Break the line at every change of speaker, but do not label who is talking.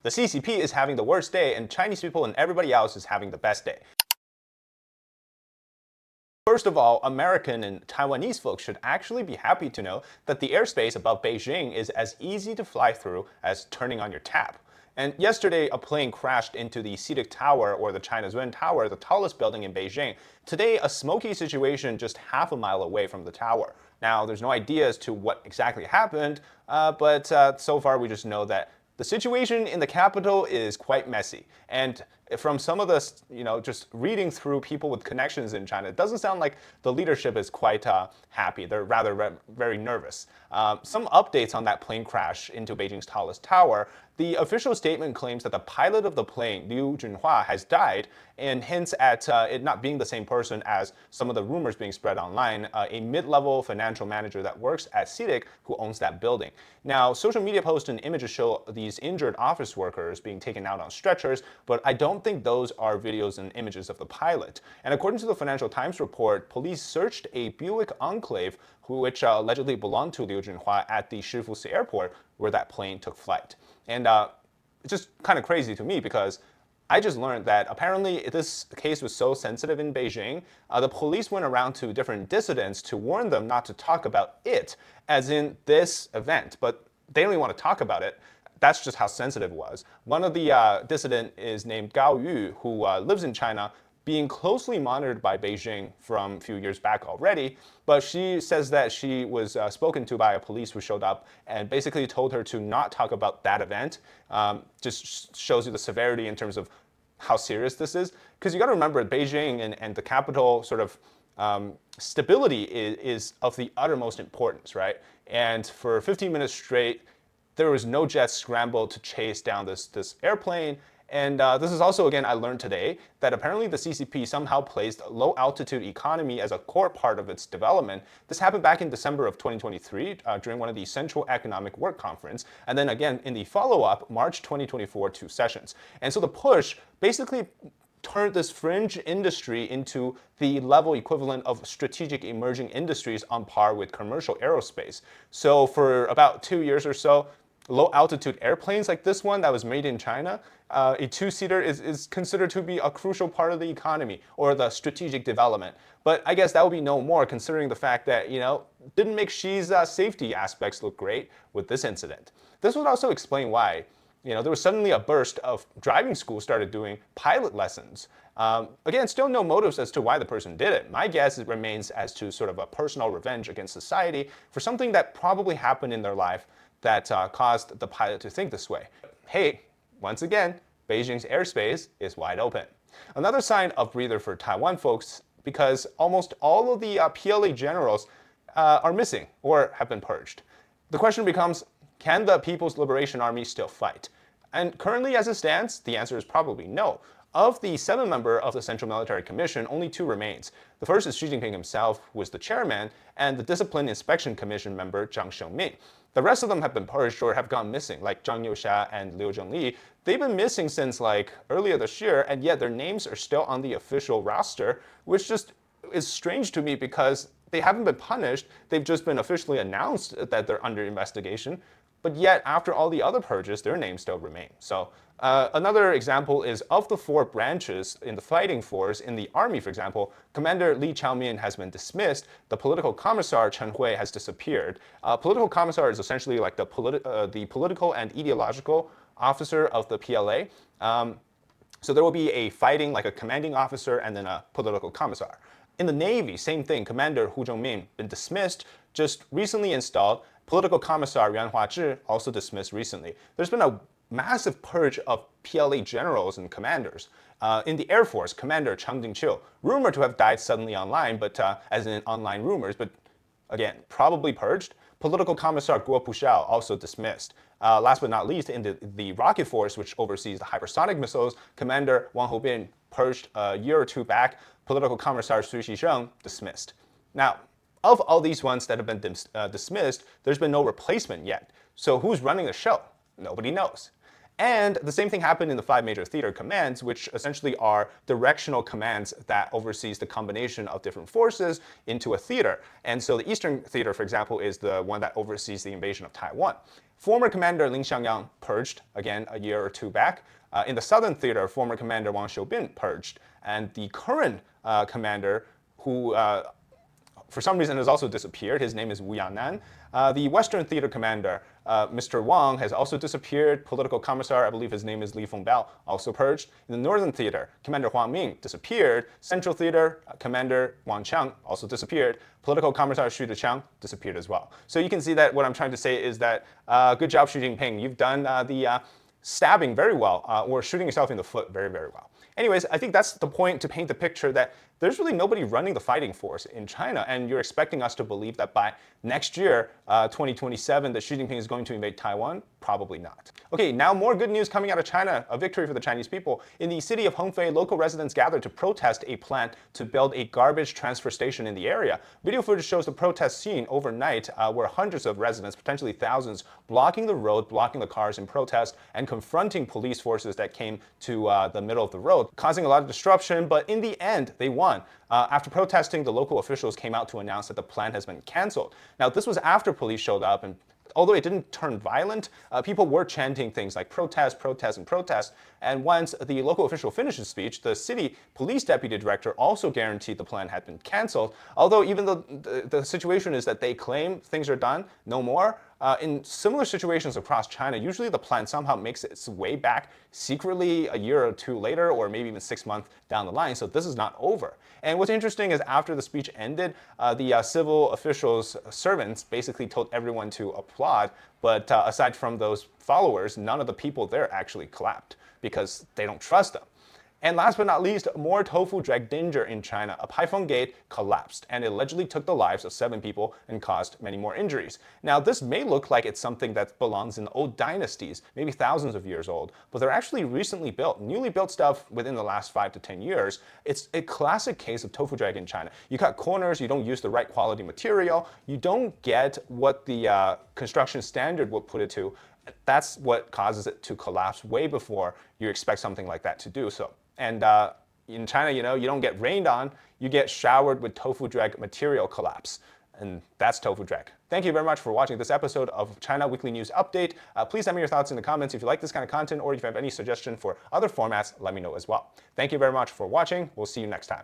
The CCP is having the worst day, and Chinese people and everybody else is having the best day. First of all, American and Taiwanese folks should actually be happy to know that the airspace above Beijing is as easy to fly through as turning on your tap. And yesterday, a plane crashed into the CITIC Tower, or the China's Yuan Tower, the tallest building in Beijing. Today, a smoky situation just half a mile away from the tower. Now, there's no idea as to what exactly happened, but so far we just know that the situation in the capital is quite messy. And from some of the, just reading through people with connections in China, it doesn't sound like the leadership is quite happy. They're rather very nervous. Some updates on that plane crash into Beijing's tallest tower. The official statement claims that the pilot of the plane, Liu Junhua, has died, and hints at it not being the same person as some of the rumors being spread online, a mid-level financial manager that works at CITIC who owns that building. Now, social media posts and images show these injured office workers being taken out on stretchers, but I don't think those are videos and images of the pilot. And according to the Financial Times report, police searched a Buick Enclave, which allegedly belonged to Liu Junhua, at the Shifusi airport where that plane took flight. And it's just kind of crazy to me because I just learned that apparently this case was so sensitive in Beijing, the police went around to different dissidents to warn them not to talk about it, as in this event. But they only want to talk about it. That's just how sensitive it was. One of the dissident is named Gao Yu, who lives in China, being closely monitored by Beijing from a few years back already, but she says that she was spoken to by a police who showed up and basically told her to not talk about that event. Just shows you the severity in terms of how serious this is. Because you got to remember, Beijing and the capital sort of stability is of the uttermost importance, right? And for 15 minutes straight, there was no jet scrambled to chase down this airplane. And this is also, again, I learned today that apparently the CCP somehow placed low-altitude economy as a core part of its development. This happened back in December of 2023 during one of the Central Economic Work Conference, and then again in the follow-up March 2024 two sessions. And so the push basically turned this fringe industry into the level equivalent of strategic emerging industries on par with commercial aerospace. So for about 2 years or so, low-altitude airplanes like this one that was made in China, a two-seater is considered to be a crucial part of the economy or the strategic development. But I guess that will be no more considering the fact that, didn't make Xi's safety aspects look great with this incident. This would also explain why, there was suddenly a burst of driving schools started doing pilot lessons. Again, still no motives as to why the person did it. My guess remains as to sort of a personal revenge against society for something that probably happened in their life that caused the pilot to think this way. Hey, once again, Beijing's airspace is wide open. Another sign of breather for Taiwan folks, because almost all of the PLA generals are missing or have been purged. The question becomes, can the People's Liberation Army still fight? And currently, as it stands, the answer is probably no. Of the 7 members of the Central Military Commission, only 2 remains. The first is Xi Jinping himself, who is the chairman, and the Discipline Inspection Commission member, Zhang Shengmin. The rest of them have been purged or have gone missing, like Zhang Youxia and Liu Zhengli. They've been missing since earlier this year, and yet their names are still on the official roster, which just is strange to me because they haven't been punished. They've just been officially announced that they're under investigation. But yet, after all the other purges, their names still remain. So another example is of the 4 branches in the fighting force, in the army, for example, Commander Li Chaomin has been dismissed. The political commissar, Chen Hui, has disappeared. Political commissar is essentially like the political and ideological officer of the PLA. So there will be a fighting, like a commanding officer, and then a political commissar. In the Navy, same thing. Commander Hu Zhongmin been dismissed, just recently installed. Political commissar Yuan Huazhi also dismissed recently. There's been a massive purge of PLA generals and commanders. In the Air Force, Commander Chang Dingqiu, rumored to have died suddenly online, but as in online rumors, but again, probably purged. Political commissar Guo Puxiao also dismissed. Last but not least, in the Rocket Force, which oversees the hypersonic missiles, Commander Wang Houbin purged a year or 2 back. Political commissar Xu Xisheng dismissed. Now, of all these ones that have been dismissed, there's been no replacement yet. So who's running the show? Nobody knows. And the same thing happened in the 5 major theater commands, which essentially are directional commands that oversees the combination of different forces into a theater. And so the Eastern Theater, for example, is the one that oversees the invasion of Taiwan. Former commander Lin Xiangyang purged again a year or two back. In the southern theater, former commander Wang Xiubin purged. And the current commander, who for some reason has also disappeared. His name is Wu Yangnan. The Western Theater commander, Mr. Wang, has also disappeared. Political commissar, I believe his name is Li Fengbao, also purged. In the Northern Theater, Commander Huang Ming disappeared. Central Theater, Commander Wang Qiang also disappeared. Political commissar Xu Deqiang disappeared as well. So you can see that what I'm trying to say is that good job, Xi Jinping. You've done the stabbing very well, or shooting yourself in the foot very, very well. Anyways, I think that's the point, to paint the picture that there's really nobody running the fighting force in China, and you're expecting us to believe that by next year, 2027, that Xi Jinping is going to invade Taiwan? Probably not. Okay, now more good news coming out of China, a victory for the Chinese people. In the city of Hongfei, local residents gathered to protest a plan to build a garbage transfer station in the area. Video footage shows the protest scene overnight, where hundreds of residents, potentially thousands, blocking the road, blocking the cars in protest, and confronting police forces that came to the middle of the road, causing a lot of disruption, but in the end, they won. After protesting, the local officials came out to announce that the plan has been canceled. Now, this was after police showed up, and although it didn't turn violent, people were chanting things like protest, protest, and protest. And once the local official finished his speech, the city police deputy director also guaranteed the plan had been canceled. Although even though the situation is that they claim things are done, no more, in similar situations across China, usually the plan somehow makes its way back secretly a year or two later, or maybe even 6 months down the line. So this is not over. And what's interesting is after the speech ended, the civil officials' servants basically told everyone to applaud. But aside from those followers, none of the people there actually clapped because they don't trust them. And last but not least, more Tofu Dreg danger in China. A Paifeng gate collapsed and it allegedly took the lives of 7 people and caused many more injuries. Now, this may look like it's something that belongs in old dynasties, maybe thousands of years old, but they're actually recently built, newly built stuff within the last 5 to 10 years. It's a classic case of Tofu Dreg in China. You cut corners, you don't use the right quality material, you don't get what the construction standard would put it to. That's what causes it to collapse way before you expect something like that to do so. And in China, you don't get rained on, you get showered with Tofu Dreg material collapse. And that's Tofu Dreg. Thank you very much for watching this episode of China Weekly News Update. Please send me your thoughts in the comments if you like this kind of content, or if you have any suggestion for other formats, let me know as well. Thank you very much for watching. We'll see you next time.